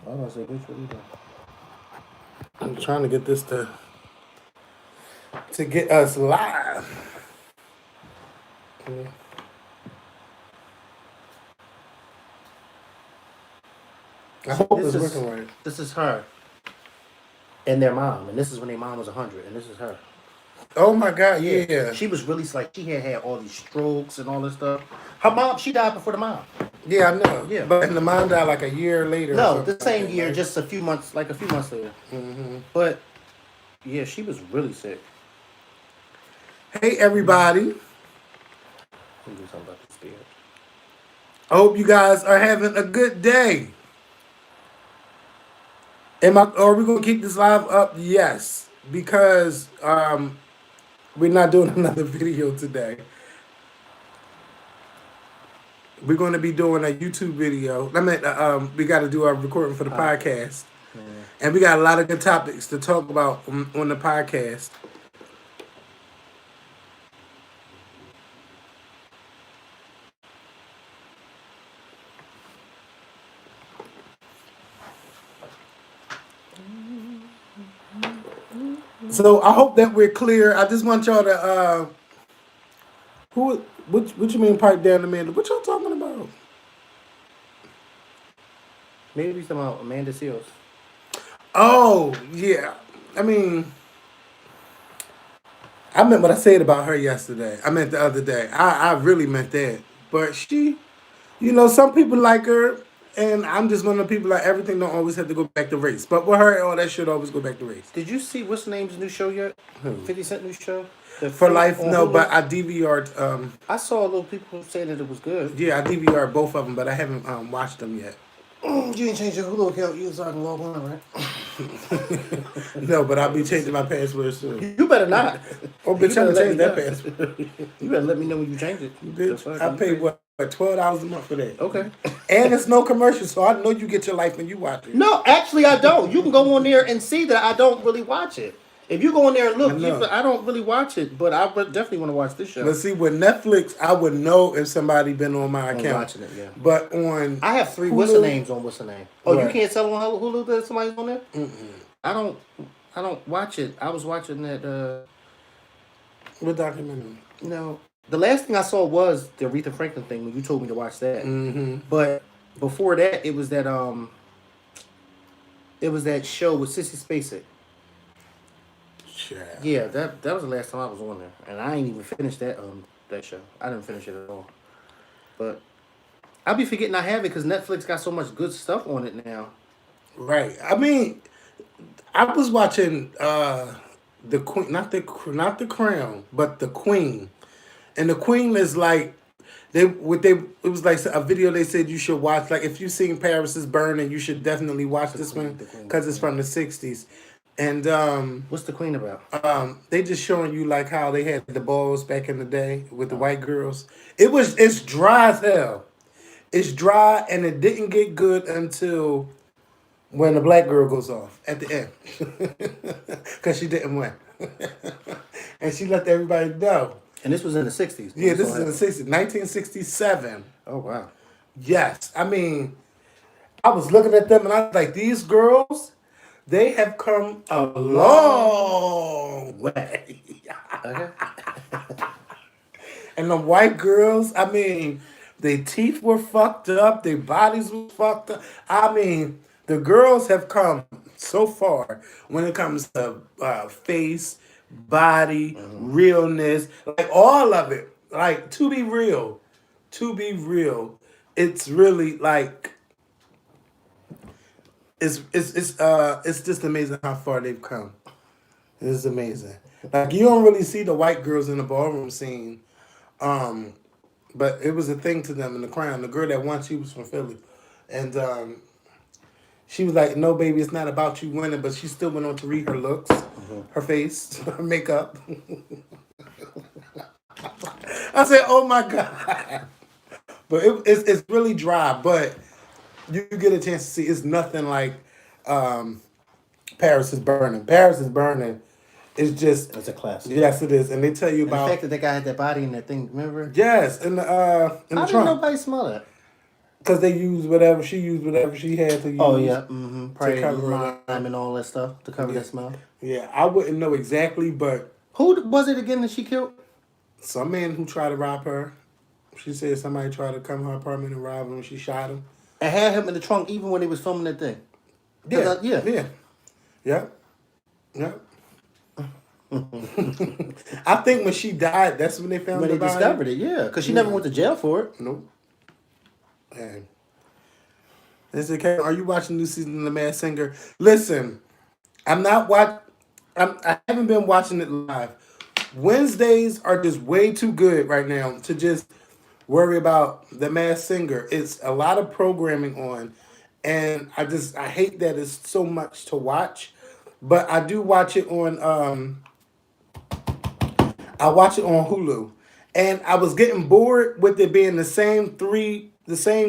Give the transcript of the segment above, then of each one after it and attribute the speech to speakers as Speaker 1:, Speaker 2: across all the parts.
Speaker 1: I was say, bitch, what you doing?
Speaker 2: I'm trying to get this to get us live. Yeah. I hope it's working right.
Speaker 1: This is her and their mom, and this is when their mom was 100, and this is her.
Speaker 2: Oh my God,
Speaker 1: Yeah,
Speaker 2: yeah.
Speaker 1: she was really like she had all these strokes and all this stuff. Her mom, she died before the mom.
Speaker 2: Yeah, I know.
Speaker 1: Yeah,
Speaker 2: But and the mom died like a year later or
Speaker 1: no,
Speaker 2: something
Speaker 1: the
Speaker 2: like
Speaker 1: same
Speaker 2: that,
Speaker 1: year,
Speaker 2: right?
Speaker 1: just a few months later.
Speaker 2: Mm-hmm.
Speaker 1: But yeah, she was really sick.
Speaker 2: Hey, everybody.
Speaker 1: Let me do something about this beard.
Speaker 2: I hope you guys are having a good day. Are we gonna keep this live up? Yes, because we're not doing another video today. We're gonna be doing a YouTube video. I mean, we got to do our recording for the podcast,
Speaker 1: Yeah.
Speaker 2: and we got a lot of good topics to talk about on the podcast. So I hope that we're clear. I just want y'all to what you mean pipe down, Amanda? What y'all talking about?
Speaker 1: Maybe some Amanda Seals.
Speaker 2: Oh yeah, I mean, I meant what I said about her yesterday. I meant the other day. I really meant that. But she, some people like her, and I'm just one of the people like everything don't always have to go back to race. But with her, all that should always go back to race.
Speaker 1: Did you see what's the name's new show yet?
Speaker 2: Who?
Speaker 1: 50 Cent new show. The
Speaker 2: For
Speaker 1: Fake
Speaker 2: life,
Speaker 1: on
Speaker 2: no.
Speaker 1: Hulu?
Speaker 2: But I DVR'd.
Speaker 1: I saw a little people saying that it was good.
Speaker 2: Yeah, I DVR'd both of them, but I haven't watched them yet.
Speaker 1: You didn't change your Hulu account. You was on log on, right?
Speaker 2: No, but I'll be changing my password soon.
Speaker 1: You better not.
Speaker 2: Oh, bitch, I'm gonna change that password.
Speaker 1: You better let me know when you change it.
Speaker 2: Bitch, I paid what $12 a month for that.
Speaker 1: Okay.
Speaker 2: And it's no commercial, so I know you get your life when you watch it.
Speaker 1: No, actually, I don't. You can go on there and see that I don't really watch it. If you go in there and look, I don't really watch it, but I would definitely want to watch this show.
Speaker 2: But see, with Netflix, I would know if somebody been on my account.
Speaker 1: Watching it, yeah.
Speaker 2: But on
Speaker 1: I have 3
Speaker 2: Hulu,
Speaker 1: what's the names on what's the name? Oh,
Speaker 2: right.
Speaker 1: You can't tell on Hulu that somebody's on there?
Speaker 2: Mm-mm.
Speaker 1: I don't watch it. I was watching that.
Speaker 2: What documentary?
Speaker 1: The last thing I saw was the Aretha Franklin thing when you told me to watch that.
Speaker 2: Mm-hmm.
Speaker 1: But before that, it was that show with Sissy Spacek. Yeah, that was the last time I was on there, and I ain't even finished that show. I didn't finish it at all. But I'll be forgetting I have it because Netflix got so much good stuff on it now.
Speaker 2: Right. I mean, I was watching the Queen, not the Crown, but the Queen, and the Queen is like it was like a video they said you should watch. Like if you've seen Paris is Burning, you should definitely watch this one because it's from the '60s. And
Speaker 1: what's the Queen about?
Speaker 2: They just showing you like how they had the balls back in the day with the white girls. It's dry as hell. It's dry, and it didn't get good until when the black girl goes off at the end, because she didn't win, and she let everybody know.
Speaker 1: And this was in the '60s.
Speaker 2: Yeah, this is in the '60s, 1967.
Speaker 1: Oh wow.
Speaker 2: Yes, I mean, I was looking at them and I was like, these girls. They have come a long way. And the white girls, I mean, their teeth were fucked up, their bodies were fucked up. I mean, the girls have come so far when it comes to face, body, realness, like all of it. Like, to be real, it's really like, it's just amazing how far they've come. It's amazing. Like you don't really see the white girls in the ballroom scene, but it was a thing to them in the Crown. The girl that won, she was from Philly, and she was like, "No, baby, it's not about you winning," but she still went on to read her looks, her face, her makeup. I said, "Oh my God!" But it's really dry, but. You get a chance to see it's nothing like Paris is Burning. Paris is Burning is just
Speaker 1: it's a classic.
Speaker 2: Yes, it is, and they tell you
Speaker 1: and
Speaker 2: about
Speaker 1: the fact that guy had that body in that thing. Remember?
Speaker 2: Yes, in the
Speaker 1: How did nobody smell that?
Speaker 2: Because she used whatever she had to
Speaker 1: Oh
Speaker 2: use
Speaker 1: yeah,
Speaker 2: to
Speaker 1: probably
Speaker 2: cover it
Speaker 1: lime
Speaker 2: up.
Speaker 1: and all that stuff to cover
Speaker 2: Yeah.
Speaker 1: that smell.
Speaker 2: Yeah, I wouldn't know exactly, but
Speaker 1: Who was it again that she killed?
Speaker 2: some man who tried to rob her. She said somebody tried to come to her apartment and rob him and she shot him.
Speaker 1: And had him in the trunk even when they was filming that thing.
Speaker 2: Yeah,
Speaker 1: Yeah.
Speaker 2: yeah, yeah, yeah. I think when she died, that's when they found
Speaker 1: When
Speaker 2: the
Speaker 1: they
Speaker 2: body.
Speaker 1: discovered it, yeah, because she never went to jail for it.
Speaker 2: Nope. And they said, "Kevin, are you watching the new season of The Masked Singer?" Listen, I'm not watch. I haven't been watching it live. Wednesdays are just way too good right now to just worry about The Masked Singer. It's a lot of programming on, and I hate that it's so much to watch. But I do watch it on I watch it on Hulu, and I was getting bored with it being the same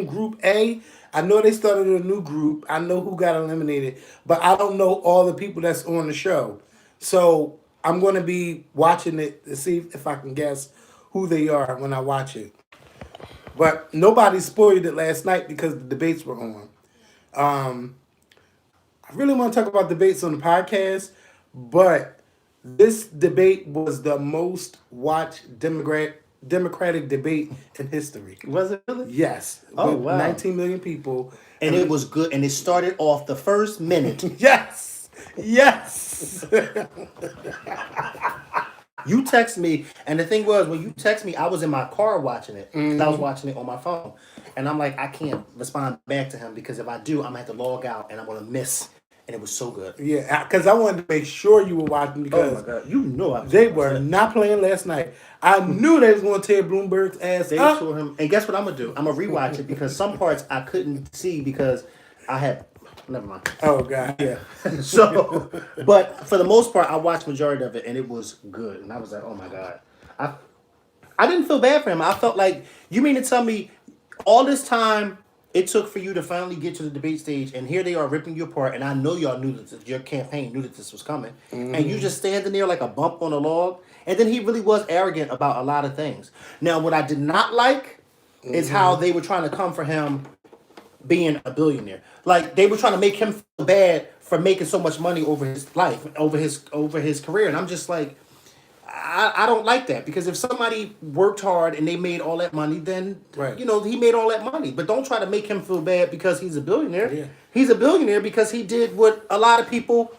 Speaker 2: group A. I know they started a new group. I know who got eliminated, but I don't know all the people that's on the show. So I'm going to be watching it to see if I can guess who they are when I watch it. But nobody spoiled it last night because the debates were on. Um, I really want to talk about debates on the podcast, but this debate was the most watched Democratic debate in history.
Speaker 1: Was it really?
Speaker 2: Yes,
Speaker 1: Oh
Speaker 2: with
Speaker 1: wow.
Speaker 2: 19 million people.
Speaker 1: And it was good. And it started off the first minute.
Speaker 2: Yes, yes.
Speaker 1: You text me, and the thing was, when you text me, I was in my car watching it. 'Cause I was watching it on my phone, and I'm like, I can't respond back to him because if I do, I'm gonna have to log out, and I'm gonna miss. And it was so good.
Speaker 2: Yeah, because I wanted to make sure you were watching
Speaker 1: Oh my
Speaker 2: because
Speaker 1: god, you know I was.
Speaker 2: they were not playing last night. I knew they was going to tear Bloomberg's ass
Speaker 1: They
Speaker 2: up.
Speaker 1: tore him, and guess what I'm gonna do? I'm gonna rewatch it because some parts I couldn't see because I had. Never mind.
Speaker 2: Oh God.
Speaker 1: Yeah. So, but for the most part, I watched majority of it, and it was good. And I was like, oh my god, I I didn't feel bad for him. I felt like you mean to tell me all this time it took for you to finally get to the debate stage, and here they are ripping you apart. And I know y'all knew that your campaign knew that this was coming, and you just standing there like a bump on a log. And then he really was arrogant about a lot of things. Now, what I did not like is how they were trying to come for him being a billionaire. Like they were trying to make him feel bad for making so much money over his life, over his career. And I'm just like, I don't like that because if somebody worked hard and they made all that money, then
Speaker 2: Right.
Speaker 1: he made all that money. But don't try to make him feel bad because he's a billionaire.
Speaker 2: Yeah.
Speaker 1: He's a billionaire because he did what a lot of people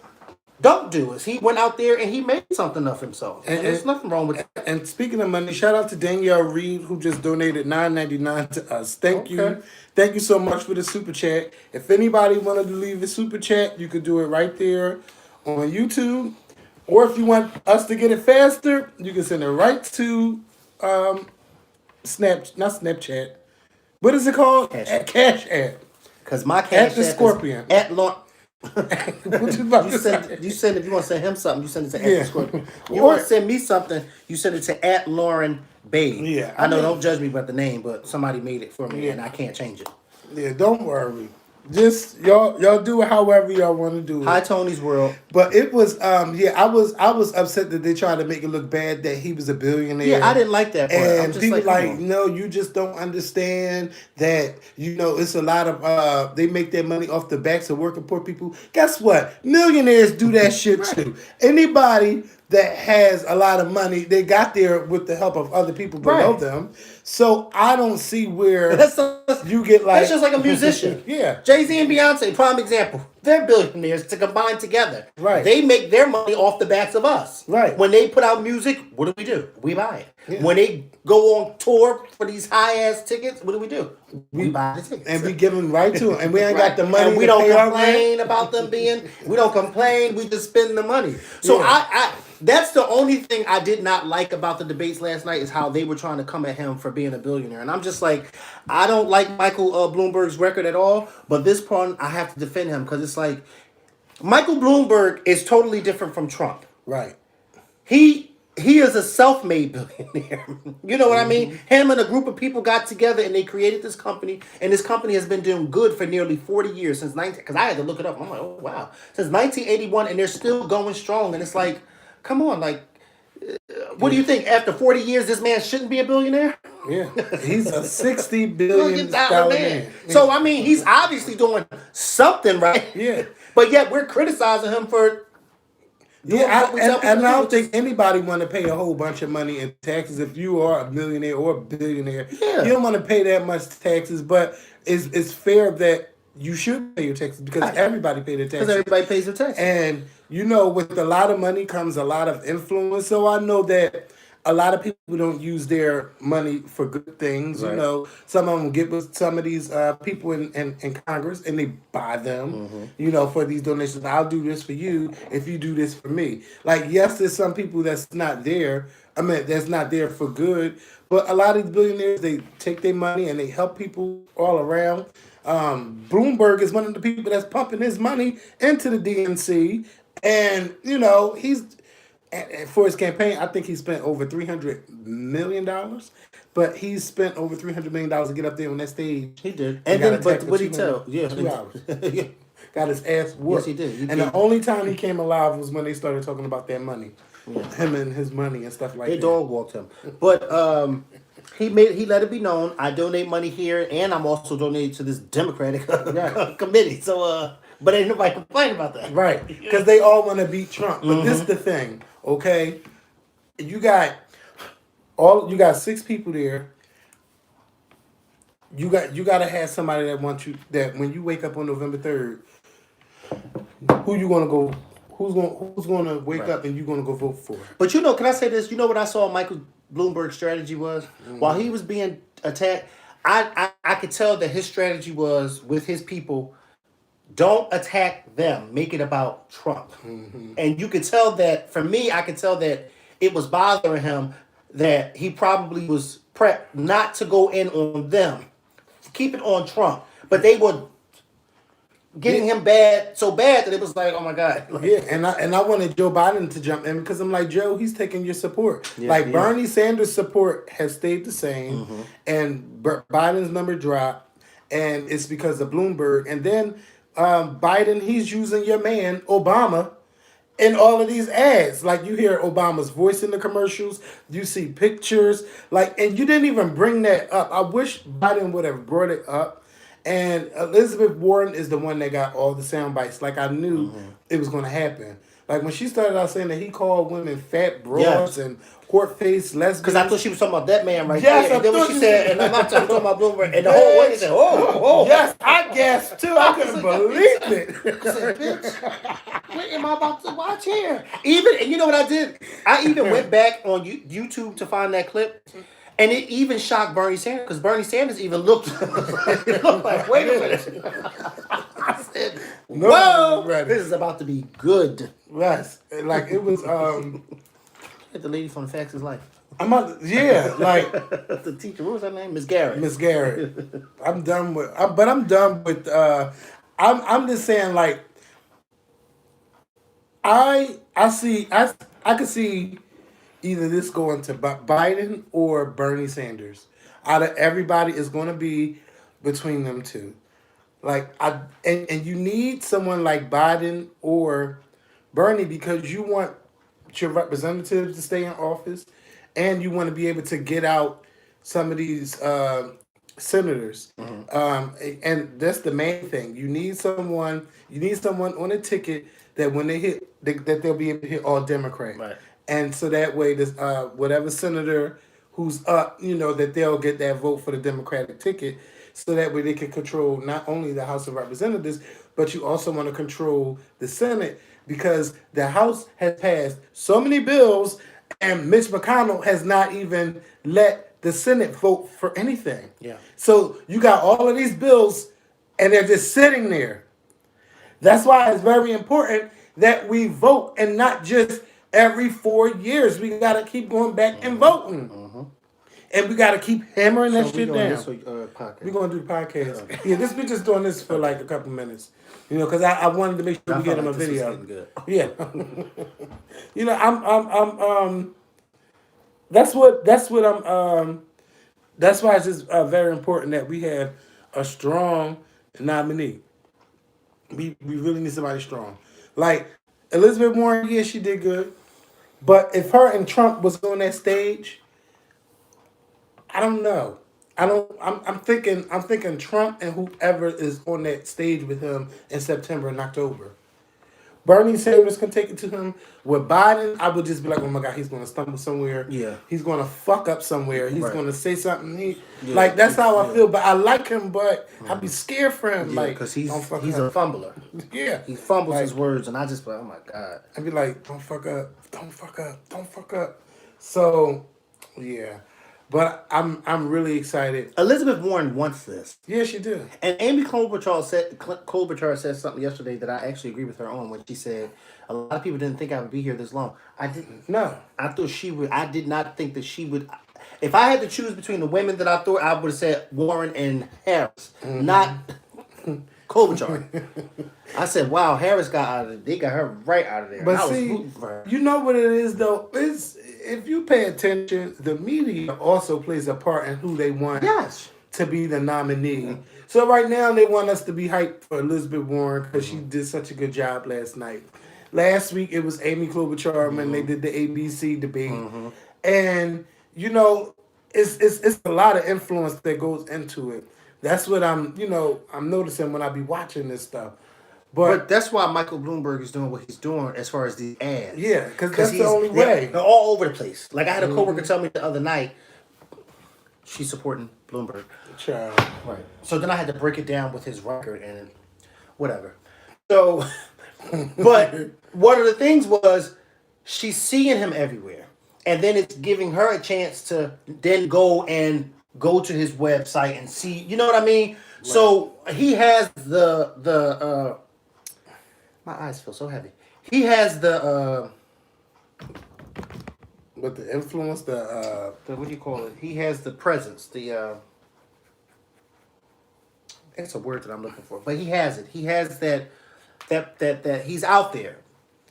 Speaker 1: don't do. Is he went out there and he made something of himself. And there's nothing wrong with that.
Speaker 2: And speaking of money, shout out to Danielle Reed who just donated $9.99 to us. Thank you.
Speaker 1: Okay.
Speaker 2: Thank you so much for the super chat. If anybody wanted to leave a super chat, you could do it right there on YouTube. Or if you want us to get it faster, you can send it right to not Snapchat. What is it called?
Speaker 1: Cash
Speaker 2: At Cash App.
Speaker 1: Because my cash
Speaker 2: the
Speaker 1: app is
Speaker 2: Scorpion.
Speaker 1: at launch.
Speaker 2: What you about to say?
Speaker 1: You send if you want to send him something, you send it to
Speaker 2: Yeah.
Speaker 1: at the Scorpion. You
Speaker 2: Or-
Speaker 1: want to send me something, you send it to at Lauren Babe.
Speaker 2: Yeah,
Speaker 1: I know.
Speaker 2: I mean-
Speaker 1: Don't judge me about the name, but somebody made it for me,
Speaker 2: Yeah.
Speaker 1: and I can't change it.
Speaker 2: Yeah, don't worry. Just y'all do it however y'all want to do it.
Speaker 1: Hi, Tony's World.
Speaker 2: But it was I was upset that they tried to make it look bad that he was a billionaire.
Speaker 1: Yeah, I didn't like that part. I'm
Speaker 2: And
Speaker 1: just
Speaker 2: people
Speaker 1: like, come on.
Speaker 2: no, you just don't understand that it's a lot of they make their money off the backs of working poor people. Guess what? Millionaires do that shit too. Anybody that has a lot of money, they got there with the help of other people below
Speaker 1: Right.
Speaker 2: them. So I don't see where
Speaker 1: That's
Speaker 2: you get like
Speaker 1: That's just like a musician.
Speaker 2: Yeah.
Speaker 1: Jay-Z and Beyonce, prime example. They're billionaires to combine together.
Speaker 2: Right.
Speaker 1: They make their money off the backs of us.
Speaker 2: Right.
Speaker 1: When they put out music, what do? We buy it.
Speaker 2: Yeah.
Speaker 1: When they go on tour for these high-ass tickets, what do? We buy the tickets.
Speaker 2: And we give them right to them. And we ain't got the money
Speaker 1: And we
Speaker 2: to
Speaker 1: don't
Speaker 2: pay our rent.
Speaker 1: complain about them being. We don't complain. We just spend the money. So
Speaker 2: Yeah.
Speaker 1: I that's the only thing I did not like about the debates last night is how they were trying to come at him for being a billionaire. And I'm just like, I don't like Michael Bloomberg's record at all. But this part, I have to defend him because it's like Michael Bloomberg is totally different from Trump.
Speaker 2: Right.
Speaker 1: He is a self-made billionaire. You know what I mean? Him and a group of people got together and they created this company, and this company has been doing good for nearly 40 years since because I had to look it up. I'm like, oh wow, since 1981, and they're still going strong. And it's like, come on, like, what do you think? After 40 years, this man shouldn't be a billionaire?
Speaker 2: Yeah, he's a $60
Speaker 1: Million
Speaker 2: billion
Speaker 1: dollar man.
Speaker 2: man.
Speaker 1: So I mean, he's obviously doing something right.
Speaker 2: Yeah.
Speaker 1: But yet we're criticizing him for doing
Speaker 2: Yeah,
Speaker 1: what we tell people
Speaker 2: and
Speaker 1: to
Speaker 2: I
Speaker 1: do,
Speaker 2: don't
Speaker 1: which
Speaker 2: think
Speaker 1: is
Speaker 2: anybody want to pay a whole bunch of money in taxes. If you are a millionaire or a billionaire, you
Speaker 1: yeah,
Speaker 2: don't want to pay that much taxes. But it's fair that you should pay your taxes because
Speaker 1: right.
Speaker 2: everybody pay their
Speaker 1: Because
Speaker 2: taxes.
Speaker 1: everybody pays their taxes.
Speaker 2: And with a lot of money comes a lot of influence. So I know that a lot of people don't use their money for good things.
Speaker 1: Right.
Speaker 2: Some of them get with some of these people in Congress and they buy them, for these donations. I'll do this for you if you do this for me. Like, yes, there's some people that's not there. I mean, that's not there for good. But a lot of these billionaires, they take their money and they help people all around. Bloomberg is one of the people that's pumping his money into the DNC, and he's for his campaign. I think he spent over $300 million, but he spent over $300 million to get up there on that stage.
Speaker 1: He did.
Speaker 2: And
Speaker 1: And
Speaker 2: got
Speaker 1: then, but
Speaker 2: attacked for
Speaker 1: what he tell? Yeah.
Speaker 2: 2 hours.
Speaker 1: Yeah.
Speaker 2: Got his ass whooped.
Speaker 1: Yes, he did.
Speaker 2: And the only time he came alive was when they started talking about that money, him and his money and stuff like
Speaker 1: They
Speaker 2: that.
Speaker 1: dog walked him. But he let it be known. I donate money here, and I'm also donating to this Democratic
Speaker 2: Right.
Speaker 1: committee. So, but ain't nobody complain about that.
Speaker 2: Right, because they all want to beat Trump. But this is the thing, okay? You got 6 people there. You got to have somebody that wants you, that when you wake up on November 3rd, who you gonna go? Who's gonna wake
Speaker 1: Right.
Speaker 2: up and you gonna go vote for?
Speaker 1: But can I say this? You know what I saw Michael Bloomberg's strategy was? While he was being attacked, I could tell that his strategy was with his people, don't attack them. Make it about Trump. And you could tell that, for me, I could tell that it was bothering him that he probably was prepped not to go in on them. Keep it on Trump. But they were getting him so bad that it was like, oh my God. Like,
Speaker 2: Yeah, and I wanted Joe Biden to jump in because I'm like, Joe, he's taking your support.
Speaker 1: Yeah,
Speaker 2: like
Speaker 1: yeah.
Speaker 2: Bernie Sanders' support has stayed the same, and Biden's number dropped, and it's because of Bloomberg. And then Biden, he's using your man Obama in all of these ads. Like, you hear Obama's voice in the commercials, you see pictures, and you didn't even bring that up. I wish Biden would have brought it up. And Elizabeth Warren is the one that got all the sound bites. Like, I knew it was going to happen. Like, when she started out saying that he called women fat broads and court-faced lesbians.
Speaker 1: because I thought she was talking about that man right
Speaker 2: Yes,
Speaker 1: there. And then when
Speaker 2: I
Speaker 1: she
Speaker 2: thought
Speaker 1: said,
Speaker 2: you-
Speaker 1: and I'm not talking about Bloomberg, and the whole way said, oh.
Speaker 2: Yes, I gasped too. I couldn't believe it.
Speaker 1: I said, bitch, what am I about to watch here? And you know what I did? I even went back on YouTube to find that clip. And it even shocked Bernie Sanders, because Bernie Sanders even looked, like, wait a minute. I said, whoa, this is about to be good.
Speaker 2: Yes, like it was.
Speaker 1: The lady from Facts is Life.
Speaker 2: I'm not. Yeah, like
Speaker 1: The teacher, what was her name? Miss Garrett.
Speaker 2: Miss Garrett. I'm done with. But I'm done with. I'm just saying, like, I could see either this going to Biden or Bernie Sanders. Out of everybody, is going to be between them two. Like, and you need someone like Biden or Bernie because you want your representatives to stay in office, and you want to be able to get out some of these senators. And that's the main thing. You need someone. You need someone on a ticket that when they hit, that they'll be able to hit all Democrat.
Speaker 1: Right.
Speaker 2: And so that way, this whatever senator who's up, that they'll get that vote for the Democratic ticket. So that way they can control not only the House of Representatives, but you also want to control the Senate because the House has passed so many bills and Mitch McConnell has not even let the Senate vote for anything.
Speaker 1: Yeah.
Speaker 2: So you got all of these bills and they're just sitting there. That's why it's very important that we vote and not just every 4 years. We got to keep going back and voting. And we got to keep hammering that shit down. We're going to do the podcast. Yeah, we just doing this for like a couple minutes. Because I wanted to make sure we get him a video.
Speaker 1: Good.
Speaker 2: Yeah. I'm that's why it's just very important that we have a strong nominee. We really need somebody strong. Like Elizabeth Warren, yeah, she did good. But if her and Trump was on that stage, I don't know. I'm thinking Trump and whoever is on that stage with him in September and October. Bernie Sanders can take it to him. With Biden, I would just be like, oh my God, he's going to stumble somewhere.
Speaker 1: Yeah.
Speaker 2: He's going to fuck up somewhere. He's
Speaker 1: Right.
Speaker 2: going to say something.
Speaker 1: Yeah.
Speaker 2: Like, that's how I
Speaker 1: Yeah.
Speaker 2: feel. But I like him, but I'd be scared for him.
Speaker 1: Yeah,
Speaker 2: Like,
Speaker 1: because
Speaker 2: don't fuck
Speaker 1: he's
Speaker 2: up.
Speaker 1: a fumbler.
Speaker 2: Yeah.
Speaker 1: He fumbles
Speaker 2: Like,
Speaker 1: his words, and I just be like, oh my God.
Speaker 2: I'd be like, don't fuck up. Don't fuck up. Don't fuck up. So, yeah. But I'm really excited.
Speaker 1: Elizabeth Warren wants this.
Speaker 2: Yeah, she did.
Speaker 1: And Amy Klobuchar said something yesterday that I actually agree with her on when she said a lot of people didn't think I would be here this long. I didn't.
Speaker 2: No.
Speaker 1: I thought she would. I did not think that she would. If I had to choose between the women that I thought, I would have said Warren and Harris, not Klobuchar. I said, "Wow, Harris got out of it. They got her right out of there."
Speaker 2: But
Speaker 1: I was
Speaker 2: see,
Speaker 1: rooting for her.
Speaker 2: you know what it is though? It's if you pay attention, the media also plays a part in who they want
Speaker 1: Yes.
Speaker 2: to be the nominee. So right now they want us to be hyped for Elizabeth Warren because she did such a good job last night. Last week it was Amy Klobuchar when they did the ABC debate, and you know it's a lot of influence that goes into it. That's what I'm noticing when I be watching this stuff.
Speaker 1: But that's why Michael Bloomberg is doing what he's doing as far as the ads.
Speaker 2: Yeah, 'cause that's the only way.
Speaker 1: They're all over the place. Like I had a coworker tell me the other night, she's supporting Bloomberg.
Speaker 2: Child.
Speaker 1: Right. So then I had to break it down with his record and whatever. So, but one of the things was she's seeing him everywhere, and then it's giving her a chance to then go to his website and see. You know what I mean? Right. So he has the. My eyes feel so heavy. He has the.
Speaker 2: But the influence,
Speaker 1: the what do you call it? He has the presence. It's a word that I'm looking for, but he has it. He has that he's out there.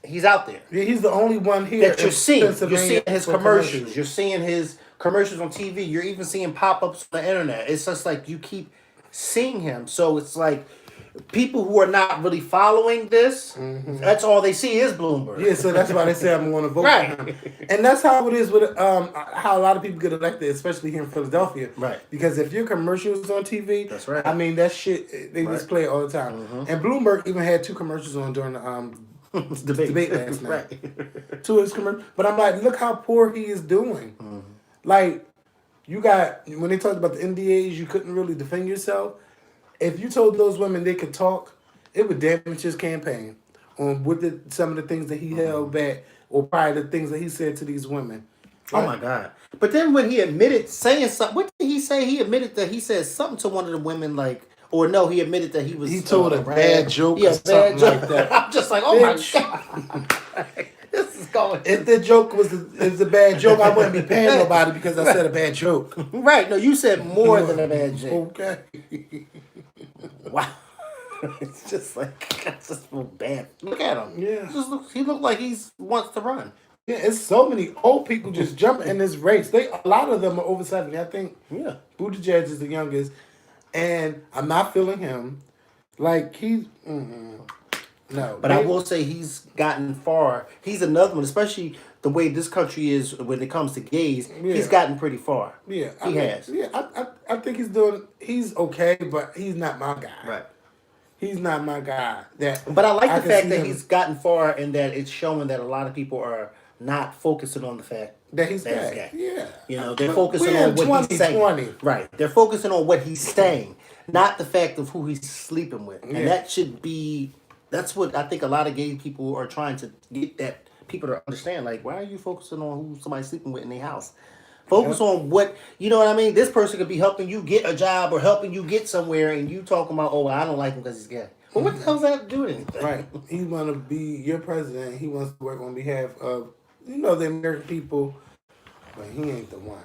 Speaker 1: He's out there.
Speaker 2: Yeah, he's the only one here
Speaker 1: that you're seeing. You're seeing his
Speaker 2: commercials.
Speaker 1: You're seeing his commercials on TV. You're even seeing pop-ups on the internet. It's just like you keep seeing him. So it's like people who are not really following this, that's all they see is Bloomberg.
Speaker 2: Yeah, so that's why they say I'm going to vote for him. And that's how it is with how a lot of people get elected, especially here in Philadelphia.
Speaker 1: Right.
Speaker 2: Because if your commercials on TV,
Speaker 1: that's right.
Speaker 2: I mean, that shit, they just play it all the time. And Bloomberg even had 2 commercials on during the debate last night. Right. 2 of his commercials. But I'm like, look how poor he is doing. Like, you got, when they talked about the NDAs, you couldn't really defend yourself. If you told those women they could talk, it would damage his campaign on some of the things that he held back, or probably the things that he said to these women.
Speaker 1: Right? Oh my God! But then when he admitted saying something, what did he say? He admitted that he said something to one of the women, like, or no, he admitted that he was.
Speaker 2: He told a bad joke or something like that.
Speaker 1: I'm just like, oh my God. This is going.
Speaker 2: If the joke was a bad joke, I wouldn't be paying nobody because I said a bad joke.
Speaker 1: Right? No, you said more than a bad joke.
Speaker 2: Okay.
Speaker 1: Wow. It's just like I just feel bad. Look at him.
Speaker 2: Yeah.
Speaker 1: He looked like he wants to run.
Speaker 2: Yeah, it's so many old people just jumping in this race. A lot of them are over 70. I think.
Speaker 1: Yeah.
Speaker 2: Buttigieg is the youngest, and I'm not feeling him. Like he's. No.
Speaker 1: But I will say he's gotten far. He's another one, especially the way this country is when it comes to gays. Yeah. He's gotten pretty far.
Speaker 2: Yeah,
Speaker 1: he has.
Speaker 2: Yeah, I think he's okay, but he's not my guy.
Speaker 1: Right.
Speaker 2: He's not my guy.
Speaker 1: But I like the fact that he's gotten far and that it's showing that a lot of people are not focusing on the fact
Speaker 2: that he's gay. Yeah.
Speaker 1: You know, they're focusing on what he's saying. Right. They're focusing on what he's saying, not the fact of who he's sleeping with. And that should be... That's what I think a lot of gay people are trying to get that people to understand. Like, why are you focusing on who somebody's sleeping with in their house? Focus on what, you know what I mean? This person could be helping you get a job or helping you get somewhere, and you talking about, oh, well, I don't like him because he's gay. Well, what the hell does that have to do with anything?
Speaker 2: Right. He want to be your president. He wants to work on behalf of, the American people, but he ain't the one.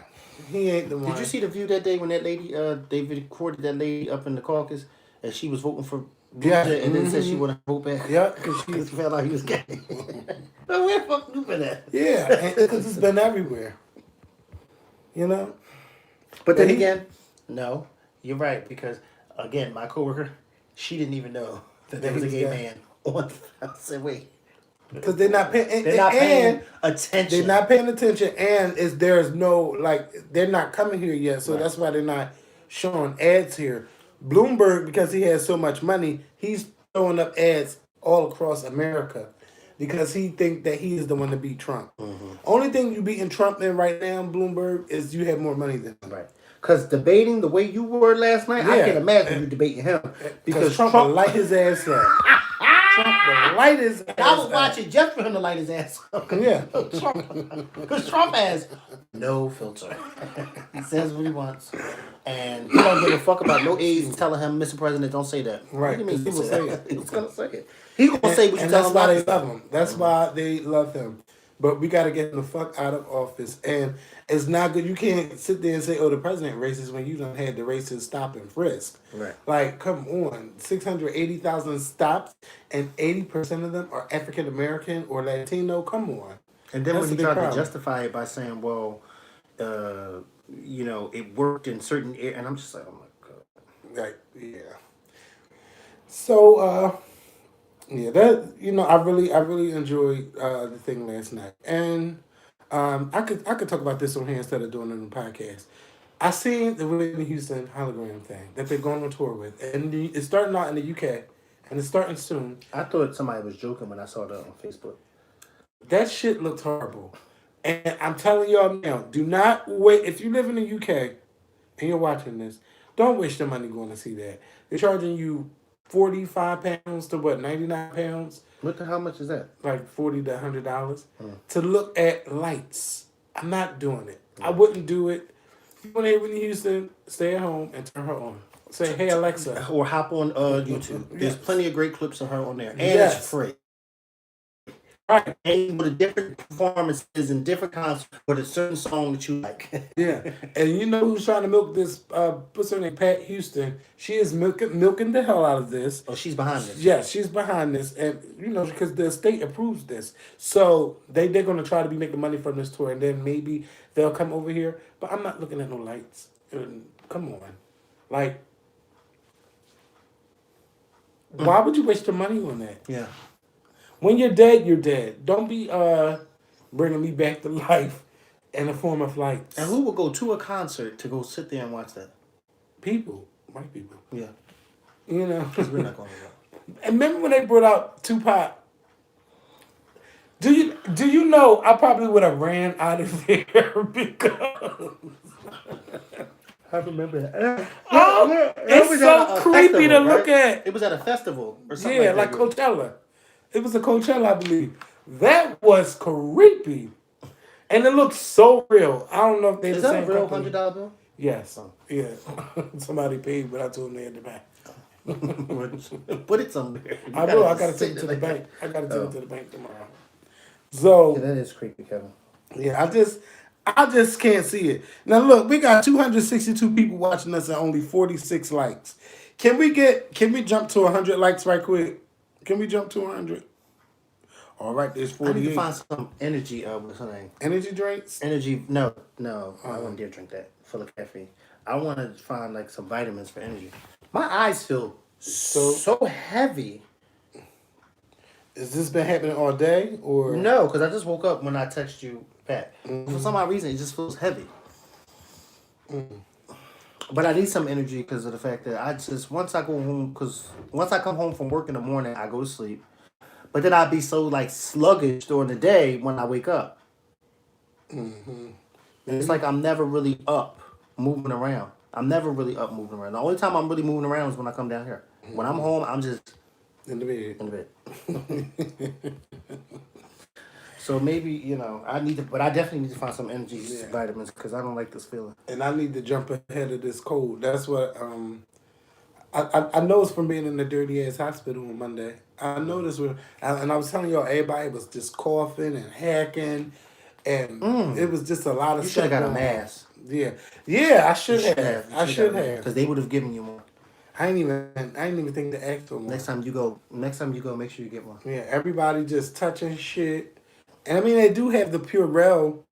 Speaker 2: He ain't the one.
Speaker 1: Did you see the View that day when that lady, they recorded that lady up in the caucus, and she was voting for... Yeah, and then said she wanted to vote back.
Speaker 2: Yeah, because she
Speaker 1: felt like he was gay. But where the fuck you been at?
Speaker 2: Yeah, because it's been everywhere. You know?
Speaker 1: But then again, no, you're right. Because, my coworker, she didn't even know that there was a gay man on. I said, wait.
Speaker 2: because they're not paying,
Speaker 1: They're not paying
Speaker 2: and they're
Speaker 1: attention.
Speaker 2: not paying attention, and is there's no like they're not coming here yet, so
Speaker 1: Right.
Speaker 2: that's why they're not showing ads here. Bloomberg, because he has so much money, he's throwing up ads all across America because he think that he is the one to beat Trump. Only thing you beating Trump in right now, Bloomberg, is you have more money than him.
Speaker 1: Right. Because debating the way you were last night, I can
Speaker 2: Yeah,
Speaker 1: imagine you debating him.
Speaker 2: because
Speaker 1: Because
Speaker 2: Trump will light his ass up. Trump will light his ass
Speaker 1: I was
Speaker 2: up.
Speaker 1: watching just for him to light his ass up.
Speaker 2: Yeah.
Speaker 1: Because Trump has no filter. He says what he wants. And he don't give a fuck about no aides telling him, Mr. President, don't say that.
Speaker 2: Right,
Speaker 1: What do you mean?
Speaker 2: 'cause people say it.
Speaker 1: He's going to say it. He's going to say what you
Speaker 2: And
Speaker 1: tell
Speaker 2: that's
Speaker 1: him
Speaker 2: why
Speaker 1: not
Speaker 2: they
Speaker 1: to say.
Speaker 2: love him. That's why they love him. But we got to get him the fuck out of office. And it's not good. You can't sit there and say, oh, the president racist when you done had the racist stop and frisk.
Speaker 1: Right.
Speaker 2: Like, come on. 680,000 stops and 80% of them are African American or Latino. Come on.
Speaker 1: And then
Speaker 2: That's
Speaker 1: when he
Speaker 2: a big
Speaker 1: tried to
Speaker 2: problem.
Speaker 1: justify it by saying, well, it worked in certain areas. And I'm just like, oh my God.
Speaker 2: Like, yeah. So, yeah, that I really enjoyed the thing last night, and I could talk about this on here instead of doing it on the podcast. I seen the Whitney Houston hologram thing that they're going on tour with, and it's starting out in the UK, and it's starting soon.
Speaker 1: I thought somebody was joking when I saw that on Facebook.
Speaker 2: That shit looked horrible, and I'm telling y'all now, do not wait if you live in the UK and you're watching this. Don't waste your money going to see that. They're charging you £45 to what, £99?
Speaker 1: How much is that?
Speaker 2: Like $40 to $100 to look at lights. I'm not doing it. I wouldn't do it. If you want to hear Whitney Houston, stay at home and turn her on. Say, hey Alexa.
Speaker 1: Or hop on YouTube. There's
Speaker 2: Yes.
Speaker 1: plenty of great clips of her on there. And
Speaker 2: Yes.
Speaker 1: it's free.
Speaker 2: Right.
Speaker 1: And with the different performances and different concerts with a certain song that you like.
Speaker 2: Yeah. And you know who's trying to milk this? What's her name? Pat Houston. She is milking the hell out of this.
Speaker 1: Oh, she's behind this.
Speaker 2: Yes, she's behind this, and because the state approves this, so they're going to try to be making money from this tour, and then maybe they'll come over here. But I'm not looking at no lights. Come on, like, why would you waste your money on that?
Speaker 1: Yeah.
Speaker 2: When you're dead, you're dead. Don't be bringing me back to life in the form of lights.
Speaker 1: And who would go to a concert to go sit there and watch that?
Speaker 2: People, white people.
Speaker 1: Yeah.
Speaker 2: You know.
Speaker 1: Because we're not going to go.
Speaker 2: And remember when they brought out Tupac? Do you know I probably would have ran out of there because
Speaker 1: I remember that.
Speaker 2: it's so creepy to look at.
Speaker 1: It was at a festival or something.
Speaker 2: Yeah, like Coachella. It was a Coachella, I believe. That was creepy. And it looked so real. I don't know if they
Speaker 1: Is
Speaker 2: the
Speaker 1: that
Speaker 2: same
Speaker 1: a real
Speaker 2: company.
Speaker 1: $100 bill?
Speaker 2: Yes. Yeah. Somebody paid, but I told them they had to pay.
Speaker 1: Put it somewhere.
Speaker 2: I will. I gotta take it to the bank. I gotta take it to the bank tomorrow. So
Speaker 1: Yeah, that is creepy, Kevin.
Speaker 2: yeah, I just can't see it. Now look, we got 262 people watching us and only 46 likes. Can we jump to 100 likes right quick? Can we jump to 100? All right, there's
Speaker 1: I need to
Speaker 2: 48.
Speaker 1: find some energy. What's her name?
Speaker 2: Energy drinks?
Speaker 1: Energy. No, I wouldn't dare drink that. Full of caffeine. I want to find like some vitamins for energy. My eyes feel so heavy.
Speaker 2: Has this been happening all day or
Speaker 1: No, because I just woke up when I text you back. For some odd reason, it just feels heavy. But I need some energy because of the fact that once I go home, because once I come home from work in the morning, I go to sleep. But then I'd be so like sluggish during the day when I wake up. It's like I'm never really up moving around. I'm never really up moving around. The only time I'm really moving around is when I come down here. When I'm home, I'm just
Speaker 2: in the bed?
Speaker 1: in the bed. So maybe, but I definitely need to find some energy vitamins because I don't like this feeling.
Speaker 2: And I need to jump ahead of this cold. That's what I know it's from being in the dirty ass hospital on Monday. I know this and I was telling y'all everybody was just coughing and hacking, and it was just a lot of.
Speaker 1: You should have
Speaker 2: stuff
Speaker 1: got a
Speaker 2: going on.
Speaker 1: mask.
Speaker 2: Yeah, I should have. I should have
Speaker 1: because they would have given you one.
Speaker 2: I didn't even think to ask for one.
Speaker 1: Next time you go, make sure you get one.
Speaker 2: Yeah, everybody just touching shit, and I mean they do have the Purell.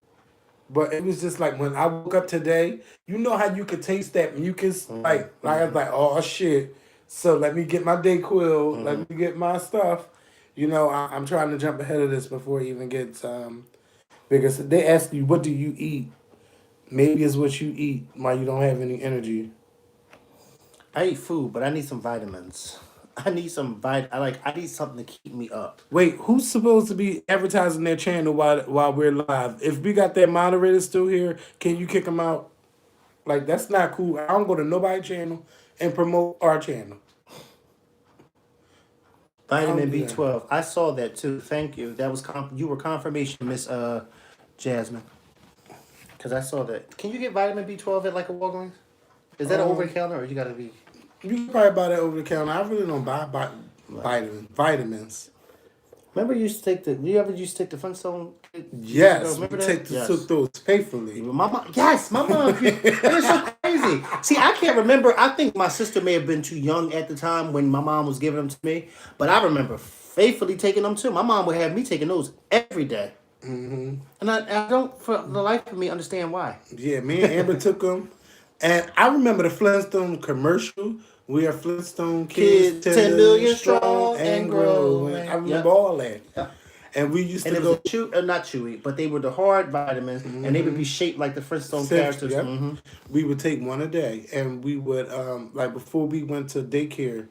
Speaker 2: But it was just like when I woke up today, you know how you could taste that mucus? Like I was like, oh shit. So let me get my Dayquil, let me get my stuff. I'm trying to jump ahead of this before it even gets bigger. So they ask you, what do you eat? Maybe it's what you eat why you don't have any energy.
Speaker 1: I eat food, but I need some vitamins. I need some I need something to keep me up.
Speaker 2: Wait, who's supposed to be advertising their channel while we're live? If we got that moderator still here, can you kick them out? Like that's not cool. I don't go to nobody's channel and promote our channel. I don't
Speaker 1: Vitamin
Speaker 2: do that.
Speaker 1: B12. I saw that too. Thank you. That was you were confirmation, Miss Jasmine. Cause I saw that. Can you get vitamin B12 at like a Walgreens? Is that over the counter or you gotta be?
Speaker 2: You can probably buy that over the counter. I really don't buy vitamins.
Speaker 1: Remember you used to take the. You ever used to take the Flintstone years ago?
Speaker 2: Yes, we
Speaker 1: Remember that?
Speaker 2: took those faithfully.
Speaker 1: My mom, yes, my mom. It is so crazy. See, I can't remember. I think my sister may have been too young at the time when my mom was giving them to me, but I remember faithfully taking them too. My mom would have me taking those every day, and I don't, for the life of me, understand why.
Speaker 2: Yeah, me and Amber took them. And I remember the Flintstone commercial. We are Flintstone kids,
Speaker 1: Kids, 10 million
Speaker 2: strong
Speaker 1: strong
Speaker 2: and
Speaker 1: and
Speaker 2: growing.
Speaker 1: growing.
Speaker 2: I remember
Speaker 1: Yep.
Speaker 2: all that.
Speaker 1: Yep.
Speaker 2: And we used
Speaker 1: And
Speaker 2: to
Speaker 1: it was
Speaker 2: go
Speaker 1: not chewy, but they were the hard vitamins, and they would be shaped like the Flintstone characters.
Speaker 2: Yep.
Speaker 1: Mm-hmm.
Speaker 2: We would take one a day, and we would like before we went to daycare.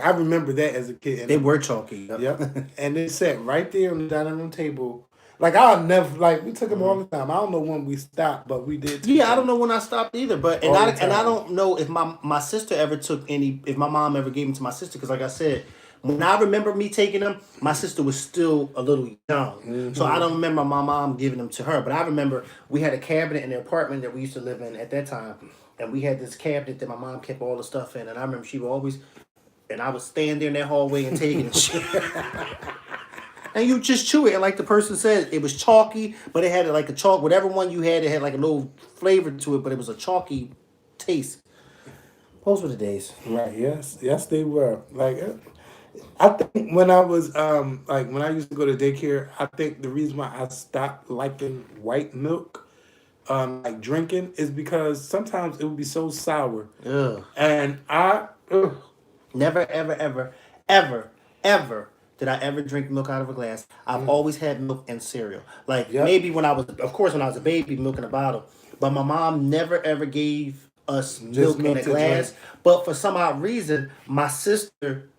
Speaker 2: I remember that as a kid.
Speaker 1: They were chalky.
Speaker 2: Yep. And they sat right there on the dining room table. Like I'll never like we took them all the time. I don't know when we stopped, but we did.
Speaker 1: Yeah, I don't know when I stopped either, but
Speaker 2: All the
Speaker 1: and I
Speaker 2: time.
Speaker 1: don't know if my sister ever took any, if my mom ever gave them to my sister, because like I said, when I remember me taking them, my sister was still a little young, so I don't remember my mom giving them to her. But I remember we had a cabinet in the apartment that we used to live in at that time, and we had this cabinet that my mom kept all the stuff in, and I remember she would always, and I would stand there in that hallway and take it. And you just chew it, and like the person said, it was chalky, but it had like a chalk. Whatever one you had, it had like a little flavor to it, but it was a chalky taste. Those were the days.
Speaker 2: Right. Yes, they were. Like, I think when I was like when I used to go to daycare, I think the reason why I stopped liking white milk, like drinking, is because sometimes it would be so sour,
Speaker 1: Ugh.
Speaker 2: and
Speaker 1: Never, ever, ever, ever, ever did I ever drink milk out of a glass. I've always had milk and cereal. Like
Speaker 2: Yep.
Speaker 1: maybe when I was, of course, when I was a baby, milk in a bottle. But my mom never ever gave us milk in
Speaker 2: milk
Speaker 1: a
Speaker 2: to
Speaker 1: glass.
Speaker 2: drink.
Speaker 1: But for some odd reason, my sister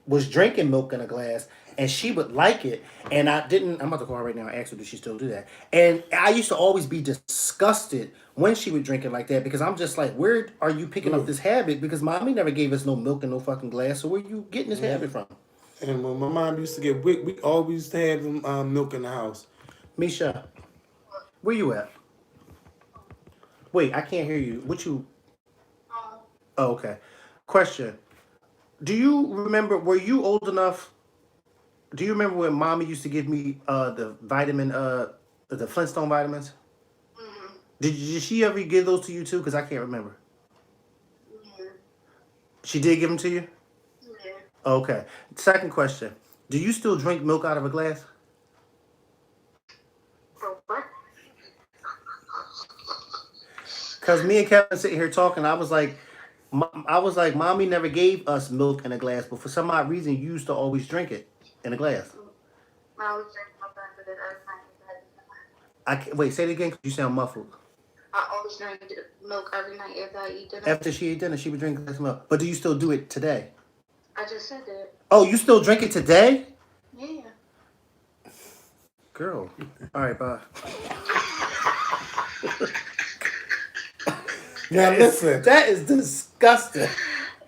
Speaker 1: was drinking milk in a glass and she would like it. And I didn't, I'm about to call her right now and ask her, does she still do that? And I used to always be disgusted when she would drink it like that because I'm just like, where are you picking up this habit? Because mommy never gave us no milk in no fucking glass. So where you getting this habit from?
Speaker 2: And when my mom used to get WIC, we always used to have milk in the house.
Speaker 1: Misha, where you at? Wait, I can't hear you. What you? Oh, okay. Question. Do you remember, were you old enough? Do you remember when mommy used to give me the vitamin, the Flintstone vitamins? Did she ever give those to you too? Because I can't remember.
Speaker 3: Yeah.
Speaker 1: She did give them to you?
Speaker 3: Yeah.
Speaker 1: Okay. Second question. Do you still drink milk out of a glass?
Speaker 3: For what?
Speaker 1: Because me and Kevin sitting here talking, I was like, mommy never gave us milk in a glass, but for some odd reason, you used to always drink it in a glass.
Speaker 3: I was drinking my breakfast at every night.
Speaker 1: I can't, wait, say it again because you sound muffled.
Speaker 3: I always drink milk every night after I eat dinner.
Speaker 1: After she ate dinner, she would drink a glass of milk. But do you still do it today?
Speaker 3: I just said that.
Speaker 1: Oh, you still drink it today?
Speaker 3: Yeah.
Speaker 1: Girl. All right, bye.
Speaker 2: Now listen,
Speaker 1: That is disgusting.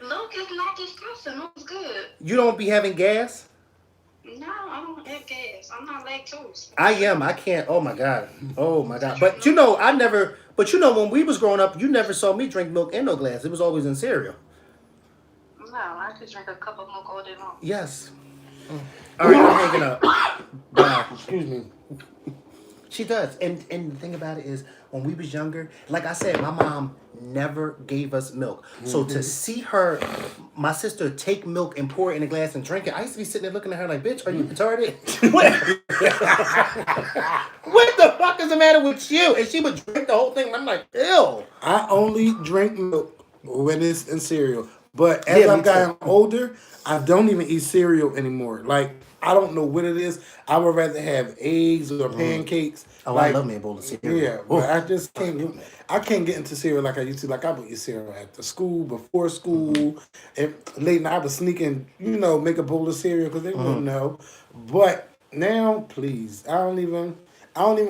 Speaker 3: Milk is not disgusting. Milk's good.
Speaker 1: You don't be having gas?
Speaker 3: No, I don't have gas. I'm not lactose.
Speaker 1: I am. I can't. Oh my god. Oh my god. But you know, I never. But you know, when we was growing up, you never saw me drink milk in no glass. It was always in cereal.
Speaker 3: No, I could drink a cup of milk all day long.
Speaker 1: Yes. All right, I'm hanging up. Bye.
Speaker 2: excuse me.
Speaker 1: She does. And the thing about it is, when we was younger, like I said, my mom never gave us milk. So to see her, my sister, take milk and pour it in a glass and drink it, I used to be sitting there looking at her like, bitch, are you retarded? What the fuck is the matter with you? And she would drink the whole thing. And I'm like, ew.
Speaker 2: I only drink milk when it's in cereal. But as
Speaker 1: Yeah, me
Speaker 2: I've
Speaker 1: too.
Speaker 2: gotten older, I don't even eat cereal anymore. Like I don't know what it is. I would rather have eggs or pancakes.
Speaker 1: Oh, I
Speaker 2: Like
Speaker 1: love me a bowl of cereal.
Speaker 2: yeah, but
Speaker 1: Oh,
Speaker 2: I just can't. I can't get into cereal like I used to. Like I would eat cereal after school, before school, and late night I would sneak and make a bowl of cereal because they wouldn't know. But now, please, I don't even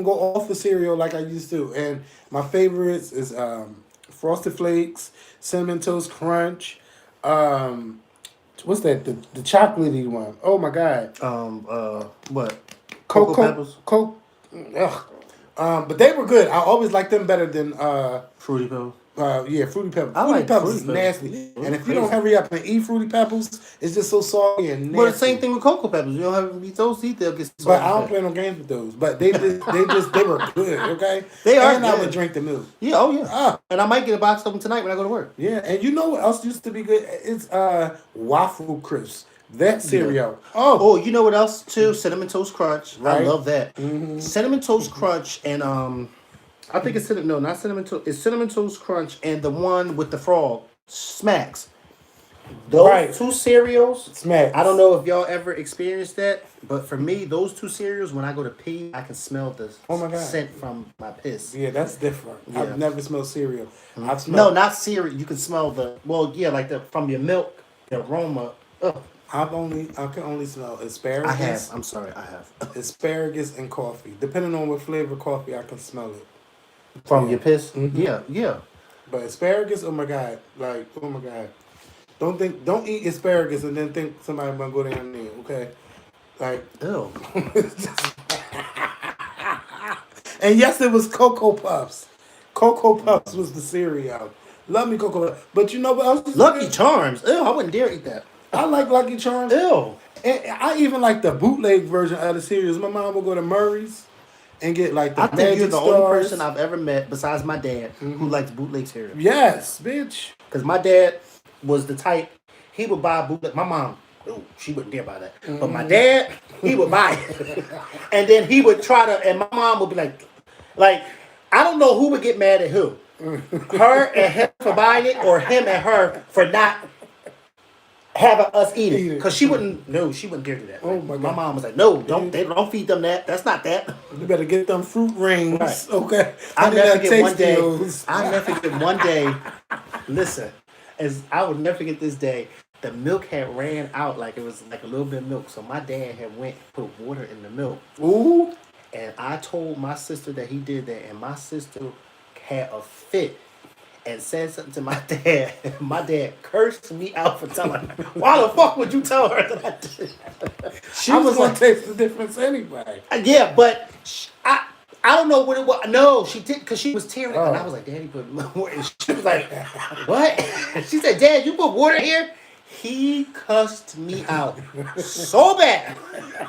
Speaker 2: go off the cereal like I used to. And my favorites is Frosted Flakes, Cinnamon Toast Crunch. Um, what's that? The chocolatey one. Oh my god,
Speaker 1: what? Cocoa
Speaker 2: Cocoa
Speaker 1: Pebbles,
Speaker 2: Coke. Ugh. But they were good. I always liked them better than
Speaker 1: Fruity Pebbles.
Speaker 2: yeah, Fruity Pebbles.
Speaker 1: I
Speaker 2: Fruity
Speaker 1: like
Speaker 2: Pebbles
Speaker 1: Fruity
Speaker 2: is
Speaker 1: Pebbles.
Speaker 2: nasty.
Speaker 1: Yeah,
Speaker 2: And
Speaker 1: those
Speaker 2: if you don't
Speaker 1: crazy.
Speaker 2: hurry up and eat Fruity Pebbles, it's just so salty and
Speaker 1: But the same
Speaker 2: nasty.
Speaker 1: thing with Cocoa Pebbles. You don't have to eat those either. They'll get
Speaker 2: But
Speaker 1: salty
Speaker 2: I don't
Speaker 1: fat.
Speaker 2: play no games with those. But they were good, okay?
Speaker 1: They are
Speaker 2: And I would
Speaker 1: good.
Speaker 2: drink the milk.
Speaker 1: Yeah, oh yeah.
Speaker 2: Ah,
Speaker 1: And I might get a box of them tonight when I go to work.
Speaker 2: yeah. And you know what else used to be good? It's waffle crisps. That
Speaker 1: Yeah.
Speaker 2: cereal. Oh,
Speaker 1: Oh, you know what else too? Cinnamon Toast Crunch. I
Speaker 2: right.
Speaker 1: love that. Cinnamon Toast Crunch and I think it's cinnamon. No, not cinnamon toast. It's cinnamon toast crunch and the one with the frog, Smacks.
Speaker 2: Right.
Speaker 1: Those two cereals.
Speaker 2: Smacks.
Speaker 1: I don't know if y'all ever experienced that, but for me, those two cereals, when I go to pee, I can smell the
Speaker 2: Oh my God.
Speaker 1: scent from my piss.
Speaker 2: Yeah, that's different.
Speaker 1: Yeah.
Speaker 2: I've never smelled cereal. I've
Speaker 1: No,
Speaker 2: smelled.
Speaker 1: not cereal. You can smell the like the from your milk, the aroma. Ugh.
Speaker 2: I can only smell
Speaker 1: I
Speaker 2: asparagus.
Speaker 1: have. I'm sorry, I have.
Speaker 2: Asparagus and coffee. Depending on what flavor coffee, I can smell it.
Speaker 1: From
Speaker 2: Yeah.
Speaker 1: your piss? Yeah, yeah.
Speaker 2: But asparagus, oh my god, like oh my god. Don't eat asparagus and then think somebody might go down there, okay? Like,
Speaker 1: Ew.
Speaker 2: and yes, it was Cocoa Puffs. Cocoa Puffs was the cereal. Love me Cocoa Puffs. But you know what else?
Speaker 1: Lucky Charms. Ew, I wouldn't dare eat that.
Speaker 2: I like Lucky Charms.
Speaker 1: Ew.
Speaker 2: And I even like the bootleg version of the cereals. My mom would go to Murray's and get like the
Speaker 1: I think
Speaker 2: Magic
Speaker 1: you're the
Speaker 2: Stars.
Speaker 1: only person I've ever met besides my dad who likes bootleg cereal.
Speaker 2: Yes, bitch.
Speaker 1: Because my dad was the type, he would buy bootleg. My mom, ooh, she wouldn't dare buy that. But my dad, he would buy it. And then he would try to, and my mom would be like, I don't know who would get mad at who. Her and him for buying it or him and her for not having us eat it. Because she wouldn't dare do that.
Speaker 2: Oh my
Speaker 1: My
Speaker 2: God.
Speaker 1: mom was like, no, don't feed them that. That's not that.
Speaker 2: You better get them fruit rings.
Speaker 1: Right.
Speaker 2: Okay.
Speaker 1: I'll
Speaker 2: Honey
Speaker 1: never
Speaker 2: Nut
Speaker 1: forget one day.
Speaker 2: Tastios.
Speaker 1: I'll never forget one day. Listen, as I would never forget this day. The milk had ran out, like it was like a little bit of milk. So my dad had went put water in the milk,
Speaker 2: Ooh.
Speaker 1: and I told my sister that he did that, and my sister had a fit and said something to my dad. My dad cursed me out for telling her. Why the fuck would you tell her that I did?
Speaker 2: She
Speaker 1: I
Speaker 2: was
Speaker 1: was
Speaker 2: gonna
Speaker 1: like,
Speaker 2: taste the difference anyway.
Speaker 1: yeah, but I don't know what it was. No, she did because she was tearing up, and I
Speaker 2: Oh.
Speaker 1: was like, Daddy put water. And she was like, what? She said, Dad, you put water here? He cussed me out so bad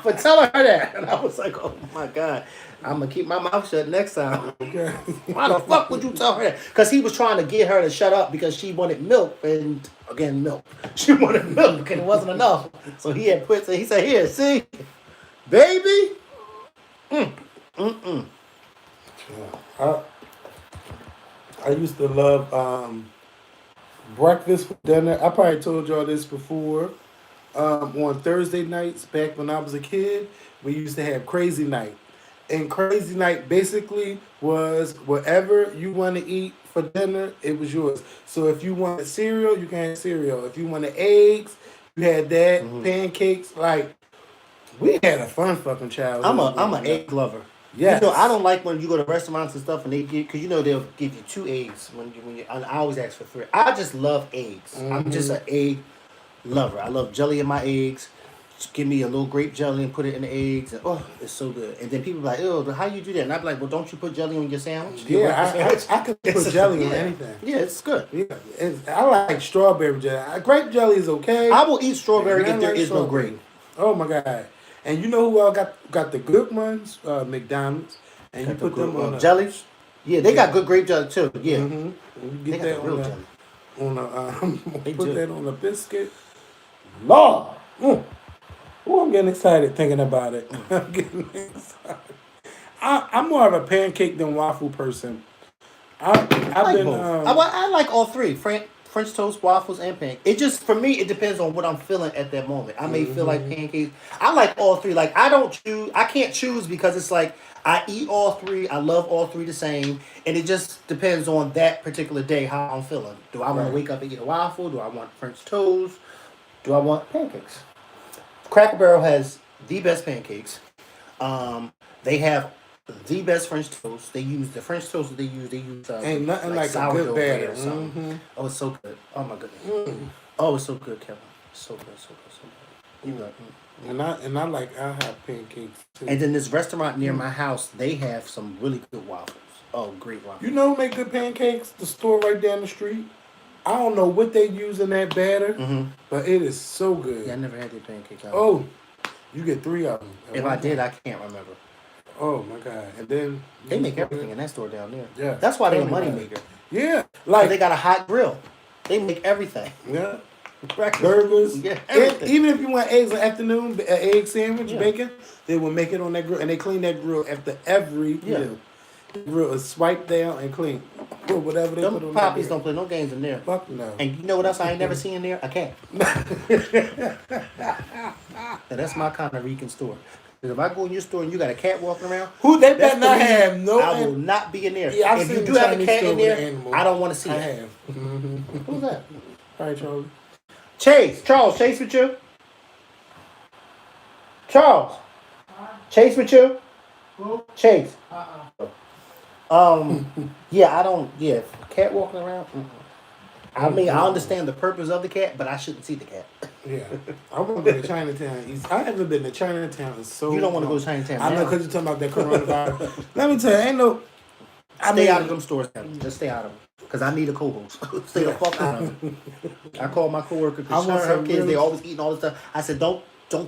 Speaker 1: for telling her that. And I was like, oh my God, I'm going to keep my mouth shut next time.
Speaker 2: Okay.
Speaker 1: Why the fuck would you tell her that? Because he was trying to get her to shut up because she wanted milk. And again, milk. She wanted milk and it wasn't enough. So he said, here, see, baby.
Speaker 2: I used to love breakfast for dinner. I probably told y'all this before. On Thursday nights, back when I was a kid, we used to have crazy night. And crazy night basically was whatever you want to eat for dinner, it was yours. So if you wanted cereal, you can have cereal. If you wanted eggs, you had that. Pancakes, like we had a fun fucking childhood.
Speaker 1: I'm an egg lover.
Speaker 2: Yes.
Speaker 1: You know, I don't like when you go to restaurants and stuff and they give, because you know they'll give you 2 eggs when you. I always ask for 3. I just love eggs. I'm just an egg lover. I love jelly in my eggs. Just give me a little grape jelly and put it in the eggs, and oh, it's so good. And then people be like, oh, how you do that? And I be like, well, don't you put jelly on your sandwich? Your
Speaker 2: Yeah,
Speaker 1: breakfast
Speaker 2: I could
Speaker 1: sandwich?
Speaker 2: put jelly on
Speaker 1: Yeah.
Speaker 2: anything.
Speaker 1: Yeah, it's good.
Speaker 2: Yeah, I like strawberry jelly. Grape jelly is okay.
Speaker 1: I will eat strawberry
Speaker 2: Man, I
Speaker 1: if there
Speaker 2: like
Speaker 1: is no
Speaker 2: strawberry.
Speaker 1: grape.
Speaker 2: Oh my god! And you know who else got the good ones? McDonald's. And you put them on
Speaker 1: jellies. Yeah, they got good grape jelly too. Yeah,
Speaker 2: You
Speaker 1: they
Speaker 2: get
Speaker 1: got
Speaker 2: that
Speaker 1: the real
Speaker 2: on
Speaker 1: jelly. They
Speaker 2: put
Speaker 1: do.
Speaker 2: that on a biscuit. Lord, oh, I'm getting excited thinking about it. I'm getting excited. I'm more of a pancake than waffle person. I've
Speaker 1: I like
Speaker 2: been
Speaker 1: both. I like all 3. French toast, waffles, and pancakes. It just for me, it depends on what I'm feeling at that moment. I may feel like pancakes. I like all three. Like I don't choose. I can't choose because it's like I eat all three. I love all three the same, and it just depends on that particular day how I'm feeling. Do I want to
Speaker 2: Right.
Speaker 1: wake up and eat a waffle? Do I want French toast? Do I want pancakes? Cracker Barrel has the best pancakes. They have the best French toast. They use the French toast that they use. They use
Speaker 2: Ain't nothing like a
Speaker 1: sourdough
Speaker 2: good
Speaker 1: bread
Speaker 2: batter.
Speaker 1: or something.
Speaker 2: Mm-hmm.
Speaker 1: Oh, it's so good. Oh my goodness. Oh, it's so good, Kevin. So good, so good, so good. You like,
Speaker 2: I have pancakes too.
Speaker 1: And then this restaurant near my house, they have some really good waffles. Oh, great waffles.
Speaker 2: You know who make good pancakes? The store right down the street. I don't know what they use in that batter, but it is so good.
Speaker 1: Yeah, I never had their pancakes.
Speaker 2: Oh, you get 3 of them.
Speaker 1: If I did, I can't remember.
Speaker 2: Oh my god! And then
Speaker 1: They make everything in that store down there.
Speaker 2: Yeah,
Speaker 1: That's why they're a
Speaker 2: tell me
Speaker 1: money
Speaker 2: about it.
Speaker 1: maker.
Speaker 2: Yeah,
Speaker 1: Like
Speaker 2: like
Speaker 1: they got a hot grill. They make everything.
Speaker 2: yeah,
Speaker 1: Breakfast,
Speaker 2: burgers.
Speaker 1: Yeah,
Speaker 2: And
Speaker 1: everything.
Speaker 2: even if you want eggs in the afternoon, an egg sandwich,
Speaker 1: Yeah.
Speaker 2: bacon, they will make it on that grill, and they clean that grill after every meal. The grill is swiped down and clean. Or whatever they put
Speaker 1: Them
Speaker 2: on
Speaker 1: poppies
Speaker 2: that
Speaker 1: don't play no games in there.
Speaker 2: Fuck no.
Speaker 1: And you know what else I ain't never seen in there? A cat. Now, that's my kind of Rican store. 'Cause if I go in your store and you got a cat walking around,
Speaker 2: Who they
Speaker 1: that's
Speaker 2: better not
Speaker 1: for me.
Speaker 2: have no.
Speaker 1: I will not be in there.
Speaker 2: Yeah, I've
Speaker 1: if
Speaker 2: seen
Speaker 1: you
Speaker 2: the
Speaker 1: do have a
Speaker 2: Chinese
Speaker 1: cat
Speaker 2: store
Speaker 1: in
Speaker 2: with
Speaker 1: there,
Speaker 2: the animal.
Speaker 1: I don't want to see
Speaker 2: I
Speaker 1: it.
Speaker 2: have.
Speaker 1: Who's that?
Speaker 2: All right, Charlie.
Speaker 1: Charles, Chase with you? Charles, Chase with you? Chase. Yeah, I don't. Yeah, cat walking around. I mean, I understand the purpose of the cat, but I shouldn't see the cat.
Speaker 2: Yeah, I want to go to Chinatown. I haven't been to Chinatown in so.
Speaker 1: You don't want to go to
Speaker 2: long.
Speaker 1: Chinatown.
Speaker 2: I know
Speaker 1: now.
Speaker 2: because you're talking about that coronavirus. Let me tell you, ain't no.
Speaker 1: Stay out of them stores, Kevin. Just stay out of them. Because I need a co-host. Stay the fuck out of them. I called my coworker
Speaker 2: I
Speaker 1: because
Speaker 2: want
Speaker 1: her
Speaker 2: some
Speaker 1: kids,
Speaker 2: really-
Speaker 1: they always eating all this stuff. I said, don't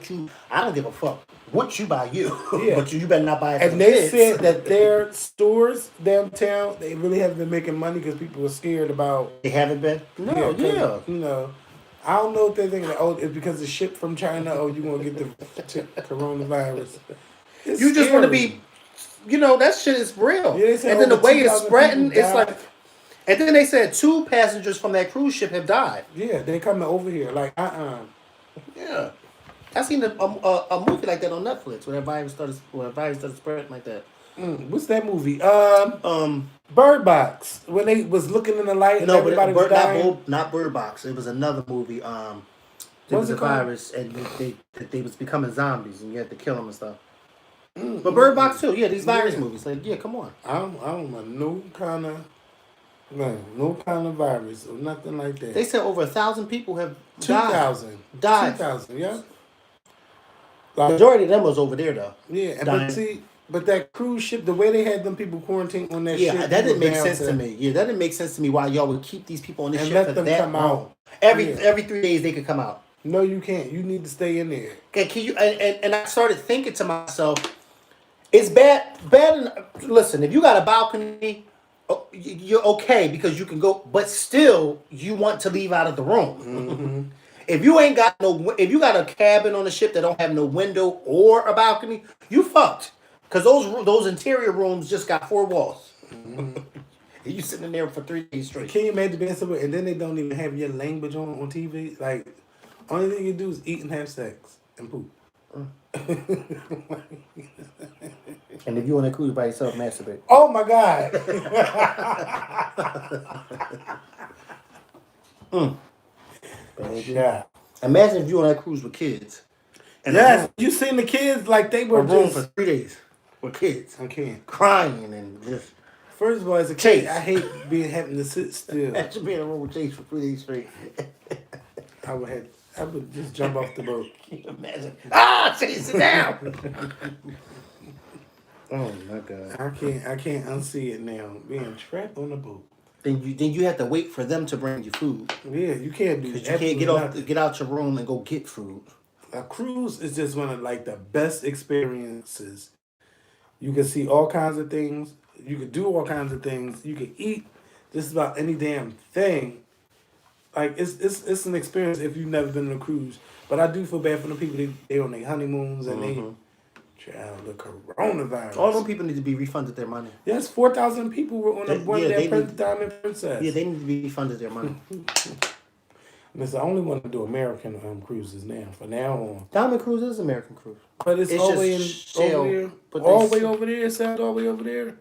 Speaker 1: you, I don't give a fuck what you buy you.
Speaker 2: Yeah.
Speaker 1: But you better not buy it for
Speaker 2: And
Speaker 1: the
Speaker 2: they
Speaker 1: kids.
Speaker 2: said that their stores downtown, they really haven't been making money because people were scared about.
Speaker 1: They haven't been? No,
Speaker 2: 'cause,
Speaker 1: yeah.
Speaker 2: You know, I don't know if they're thinking, oh, it's because it's shipped from China. Oh, you gonna get the coronavirus? It's
Speaker 1: You just want to
Speaker 2: scary.
Speaker 1: be, that shit is real.
Speaker 2: Yeah, they said
Speaker 1: And then the
Speaker 2: over
Speaker 1: way it's
Speaker 2: 2,000
Speaker 1: spreading,
Speaker 2: people
Speaker 1: it's
Speaker 2: died.
Speaker 1: like, and then they said 2 passengers from that cruise ship have died.
Speaker 2: Yeah, they coming over here like
Speaker 1: Yeah. I seen a movie like that on Netflix when that virus started spreading like that.
Speaker 2: What's that movie?
Speaker 1: Um,
Speaker 2: Bird Box. When they was looking in the light and
Speaker 1: No, but
Speaker 2: everybody was dying.
Speaker 1: not Bird Box. It was another movie. There was
Speaker 2: What's
Speaker 1: a
Speaker 2: it called?
Speaker 1: virus, and they was becoming zombies, and you had to kill them and stuff. But Bird Box too. Yeah, these virus
Speaker 2: Yeah.
Speaker 1: movies. Like, yeah, come on.
Speaker 2: I don't want no kind of virus or nothing like that.
Speaker 1: They said over 1,000 people have died.
Speaker 2: 2,000.
Speaker 1: Died.
Speaker 2: 2,000, yeah. Like,
Speaker 1: Majority of them was over there though.
Speaker 2: yeah,
Speaker 1: dying.
Speaker 2: but that cruise ship, the way they had them people quarantined on that
Speaker 1: Yeah,
Speaker 2: ship.
Speaker 1: that didn't
Speaker 2: was
Speaker 1: make
Speaker 2: down
Speaker 1: sense to me. Yeah, that didn't make sense to me why y'all would keep these people on this
Speaker 2: And
Speaker 1: ship
Speaker 2: let
Speaker 1: for
Speaker 2: them
Speaker 1: that
Speaker 2: come
Speaker 1: long.
Speaker 2: out.
Speaker 1: Every
Speaker 2: Yeah.
Speaker 1: 3 days they could come out.
Speaker 2: No, you can't. You need to stay in there.
Speaker 1: Okay, can you? And I started thinking to myself, it's bad. Listen, if you got a balcony, you're okay because you can go. But still, you want to leave out of the room. If you ain't got if you got a cabin on the ship that don't have no window or a balcony, you fucked. Cause those interior rooms just got 4 walls. You sitting in there for 3 days straight.
Speaker 2: Can you imagine being somewhere and then they don't even have your language on TV? Like, only thing you do is eat and have sex and poop.
Speaker 1: And if you on a cruise by yourself, masturbate.
Speaker 2: Oh my God. Yeah.
Speaker 1: Imagine if you on that cruise with kids. And
Speaker 2: Yes, you seen the kids like they
Speaker 1: a
Speaker 2: were
Speaker 1: room
Speaker 2: just.
Speaker 1: for 3 days with kids
Speaker 2: I can't.
Speaker 1: crying and just.
Speaker 2: First of all, as a
Speaker 1: Chase.
Speaker 2: kid, I hate having to sit still.
Speaker 1: That should be in a room with Chase for 3 days straight.
Speaker 2: I would just jump off the boat.
Speaker 1: Can you imagine? Ah, Chase, sit down. Oh my God.
Speaker 2: I can't unsee it now. Being trapped on the boat.
Speaker 1: Then you have to wait for them to bring you food
Speaker 2: Yeah, you can't do
Speaker 1: because you can't get out your room and go get food.
Speaker 2: A cruise is just one of like the best experiences. You can see all kinds of things. You can do all kinds of things. You can eat just about any damn thing. Like it's an experience if you've never been on a cruise. But I do feel bad for the people they on their honeymoons and Child, the coronavirus.
Speaker 1: All them people need to be refunded their money.
Speaker 2: Yes, 4,000 people were on the one
Speaker 1: Yeah,
Speaker 2: that
Speaker 1: they need-
Speaker 2: Diamond Princess.
Speaker 1: Yeah, they need to be refunded their money.
Speaker 2: Listen, I only want to do American cruises now. For now on,
Speaker 1: Diamond Cruise is American Cruise.
Speaker 2: but it's
Speaker 1: It's
Speaker 2: all
Speaker 1: just
Speaker 2: way in
Speaker 1: shell,
Speaker 2: over there.
Speaker 1: but
Speaker 2: All
Speaker 1: they
Speaker 2: the way
Speaker 1: s-
Speaker 2: over there. Sailed all the way over there.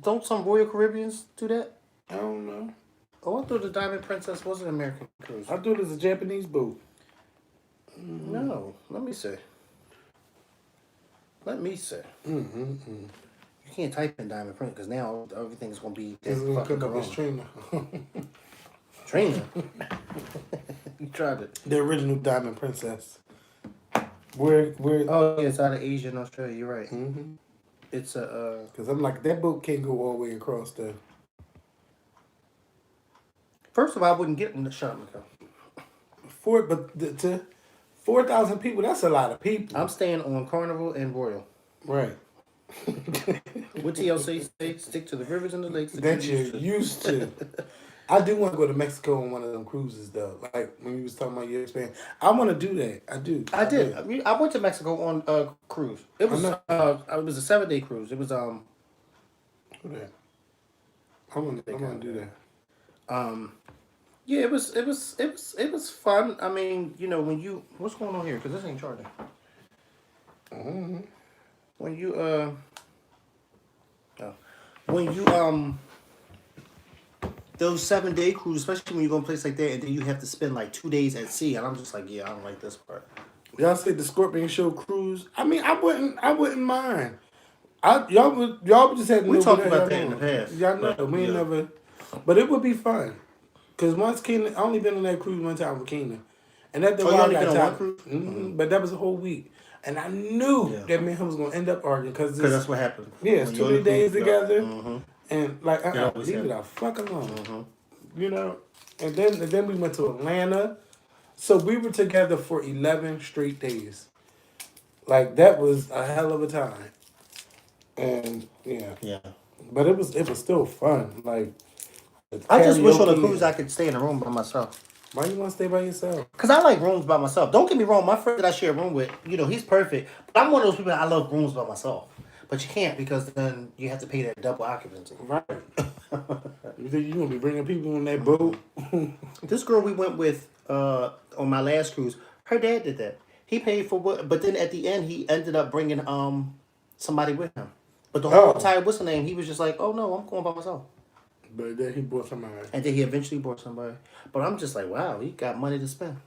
Speaker 1: Don't some Royal Caribbeans do that?
Speaker 2: I don't know.
Speaker 1: Oh, I thought the Diamond Princess was an American Cruise.
Speaker 2: I thought it was a Japanese boat.
Speaker 1: No, let me see. Let me see. You can't type in Diamond Princess because now everything's gonna be
Speaker 2: This is gonna
Speaker 1: fucking
Speaker 2: come up as
Speaker 1: corona.
Speaker 2: Trina.
Speaker 1: Trina. You tried it.
Speaker 2: The original Diamond Princess. Where?
Speaker 1: Oh, yeah, it's out of Asia and Australia. You're right.
Speaker 2: Mm-hmm.
Speaker 1: It's a.
Speaker 2: Because I'm like, that boat can't go all the way across the.
Speaker 1: First of all, I wouldn't get in the shot, Makael.
Speaker 2: To 4,000 people, that's a lot of people.
Speaker 1: I'm staying on Carnival and Royal.
Speaker 2: Right.
Speaker 1: What TLC say? Stick to the rivers and the lakes
Speaker 2: That you're used to. I do want to go to Mexico on one of them cruises, though. Like when you was talking about your experience. I want to do that. I do.
Speaker 1: I did. I mean, I went to Mexico on a cruise. It was
Speaker 2: know.
Speaker 1: it was a 7-day cruise. It was
Speaker 2: Do that. I want to do that.
Speaker 1: yeah, it was fun. I mean, you know, when you what's going on here? Because this ain't charging. When you those 7-day cruises, especially when you go to a place like that, and then you have to spend like 2 days at sea, and I'm just like, yeah, I don't like this part.
Speaker 2: Y'all say the Scorpion Show cruise. I mean, I wouldn't mind. Y'all would just have to
Speaker 1: We
Speaker 2: know
Speaker 1: talked
Speaker 2: what
Speaker 1: about
Speaker 2: y'all
Speaker 1: that in the
Speaker 2: doing.
Speaker 1: past,
Speaker 2: Y'all know
Speaker 1: but,
Speaker 2: we ain't
Speaker 1: yeah.
Speaker 2: never. But it would be fun. Cause once Keenan, I only been on that cruise one time with Keenan, and that the
Speaker 1: Oh, you
Speaker 2: wild
Speaker 1: only
Speaker 2: got
Speaker 1: been on
Speaker 2: time.
Speaker 1: one cruise?
Speaker 2: But that was a whole week, and I knew
Speaker 1: Yeah.
Speaker 2: that me and him was gonna end up arguing because
Speaker 1: Because that's what happened.
Speaker 2: yeah, it's
Speaker 1: When
Speaker 2: 2
Speaker 1: you're on the
Speaker 2: days
Speaker 1: cruise,
Speaker 2: together,
Speaker 1: yeah.
Speaker 2: and like
Speaker 1: always
Speaker 2: leave it
Speaker 1: happens.
Speaker 2: out, fuck alone, you know. And then we went to Atlanta, so we were together for 11 straight days. Like that was a hell of a time, and yeah.
Speaker 1: Yeah.
Speaker 2: But it was still fun. Like
Speaker 1: I just wish on a
Speaker 2: karaoke.
Speaker 1: cruise I could stay in a room by myself.
Speaker 2: Why you want to stay by yourself?
Speaker 1: Because I like rooms by myself. Don't get me wrong, my friend that I share a room with, you know, he's perfect. But I'm one of those people that I love rooms by myself. But you can't because then you have to pay that double occupancy.
Speaker 2: Right. You think you gonna be bringing people on that boat?
Speaker 1: This girl we went with on my last cruise, her dad did that. He paid for what, but then at the end he ended up bringing somebody with him. But the whole time, what's her name? He was just like, "Oh no, I'm going by myself."
Speaker 2: But then he bought somebody.
Speaker 1: And then he eventually brought somebody. But I'm just like, wow, he got money to spend.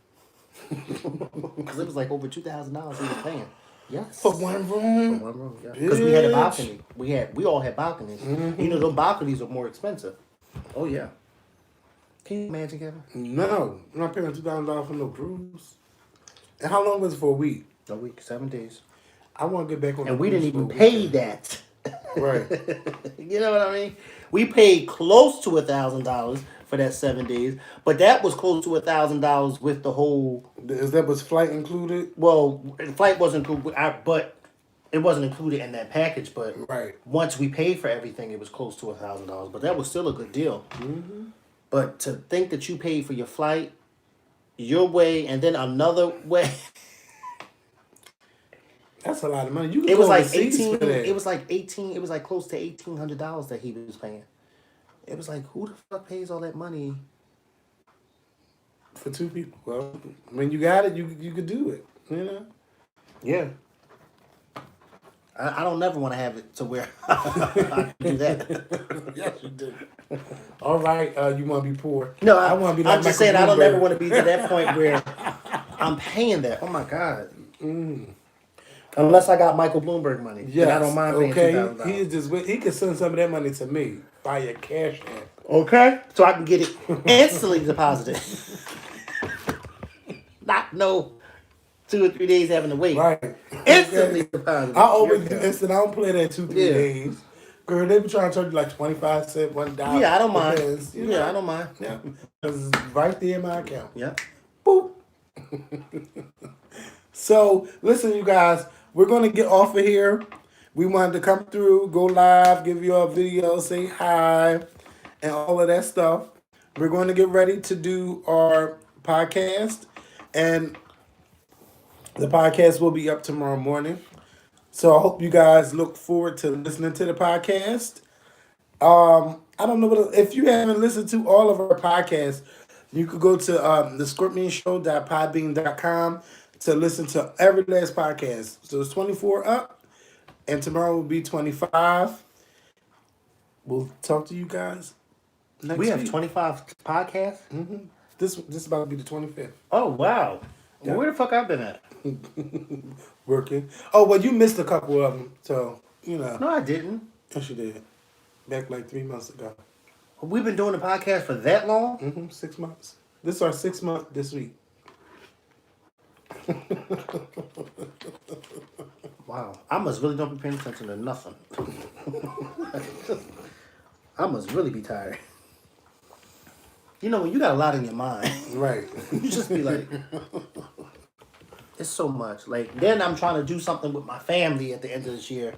Speaker 1: Because it was like over $2,000 he was paying. Yes.
Speaker 2: For one room.
Speaker 1: For one room, yeah. Because we had a balcony. We all had balconies.
Speaker 2: Mm-hmm.
Speaker 1: You know, those balconies are more expensive. Oh yeah. Can you imagine, Kevin?
Speaker 2: No, I'm not paying $2,000 for no cruise. And how long was it for a week?
Speaker 1: A week, 7 days.
Speaker 2: I want to get back on.
Speaker 1: And
Speaker 2: the
Speaker 1: we
Speaker 2: cruise
Speaker 1: didn't even
Speaker 2: for a
Speaker 1: pay
Speaker 2: weekend.
Speaker 1: that.
Speaker 2: Right.
Speaker 1: You know what I mean? We paid close to $1,000 for that 7 days, but that was close to $1,000 with the whole.
Speaker 2: Is that was flight included?
Speaker 1: Well, the flight wasn't included, but it wasn't included in that package. But
Speaker 2: Right.
Speaker 1: once we paid for everything, it was close to $1,000. But that was still a good deal. But to think that you paid for your flight, your way, and then another way.
Speaker 2: That's a lot of money. You can
Speaker 1: It
Speaker 2: go
Speaker 1: was like
Speaker 2: overseas
Speaker 1: 18.
Speaker 2: for that.
Speaker 1: It was like 18. It was like close to $1,800 that he was paying. It was like, who the fuck pays all that money?
Speaker 2: For two people. Well, when you got it, you could do it. You know.
Speaker 1: Yeah. I don't never want to have it to where I can do that.
Speaker 2: Yes, you do. All right, you want to be poor?
Speaker 1: No,
Speaker 2: I want to be like
Speaker 1: I'm just
Speaker 2: Michael
Speaker 1: saying I don't
Speaker 2: Bloomberg.
Speaker 1: ever want to be to that point where I'm paying that. Oh my God. Unless I got Michael Bloomberg money.
Speaker 2: Yes,
Speaker 1: Then I don't mind paying
Speaker 2: okay.
Speaker 1: $2,000.
Speaker 2: He is just he can send some of that money to me via Cash App.
Speaker 1: Okay. So I can get it instantly deposited. Not no 2 or 3 days having to wait.
Speaker 2: Right.
Speaker 1: Instantly deposited.
Speaker 2: I always
Speaker 1: You're
Speaker 2: do
Speaker 1: good.
Speaker 2: instant. I don't play that 2-3
Speaker 1: Yeah.
Speaker 2: days. Girl, they be trying to charge you like 25 cents, $1.
Speaker 1: Yeah, I don't mind.
Speaker 2: Because, you
Speaker 1: Yeah,
Speaker 2: know,
Speaker 1: I don't mind.
Speaker 2: Yeah, because it's right there in my account.
Speaker 1: Yeah.
Speaker 2: Boop. So, listen, you guys, we're going to get off of here. We wanted to come through, go live, give you a video, say hi, and all of that stuff. We're going to get ready to do our podcast, and the podcast will be up tomorrow morning. So I hope you guys look forward to listening to the podcast. I don't know if you haven't listened to all of our podcasts, you could go to the scorpionshow.podbean.com to listen to every last podcast. So it's 24 up, and tomorrow will be 25. We'll talk to you guys next
Speaker 1: We have
Speaker 2: week.
Speaker 1: 25 podcasts.
Speaker 2: This is about to be the 25th.
Speaker 1: Oh wow.
Speaker 2: Yeah.
Speaker 1: Where the fuck I've been at?
Speaker 2: Working. Oh, well, you missed a couple of them, so you know.
Speaker 1: No, I didn't.
Speaker 2: Yes, you did. Back like 3 months ago.
Speaker 1: We've been doing the podcast for that long.
Speaker 2: 6 months. This is our 6th month this week.
Speaker 1: Wow. I must really don't be paying attention to nothing. I must really be tired. You know, when you got a lot in your mind,
Speaker 2: Right.
Speaker 1: you just be like, it's so much. Like, then I'm trying to do something with my family at the end of this year.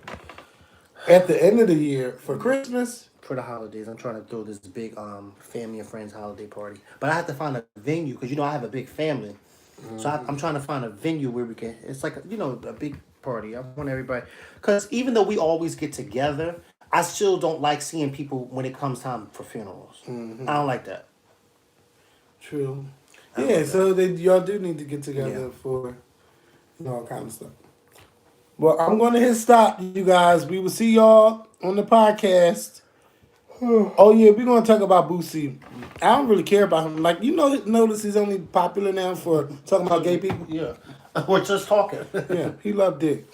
Speaker 2: At the end of the year for Christmas.
Speaker 1: For the holidays, I'm trying to throw this big family and friends holiday party. But I have to find a venue because, you know, I have a big family. So I'm trying to find a venue where we can, it's like, you know, a big party. I want everybody, because even though we always get together, I still don't like seeing people when it comes time for funerals. I don't like that.
Speaker 2: True.
Speaker 1: I
Speaker 2: Yeah,
Speaker 1: love
Speaker 2: so y'all do need to get together for all kind of stuff. Well, I'm going to hit stop, you guys. We will see y'all on the podcast. Oh, yeah, we're going to talk about Boosie. I don't really care about him. Like, notice he's only popular now for talking about gay people?
Speaker 1: Yeah. We're just talking.
Speaker 2: Yeah, he loved dick.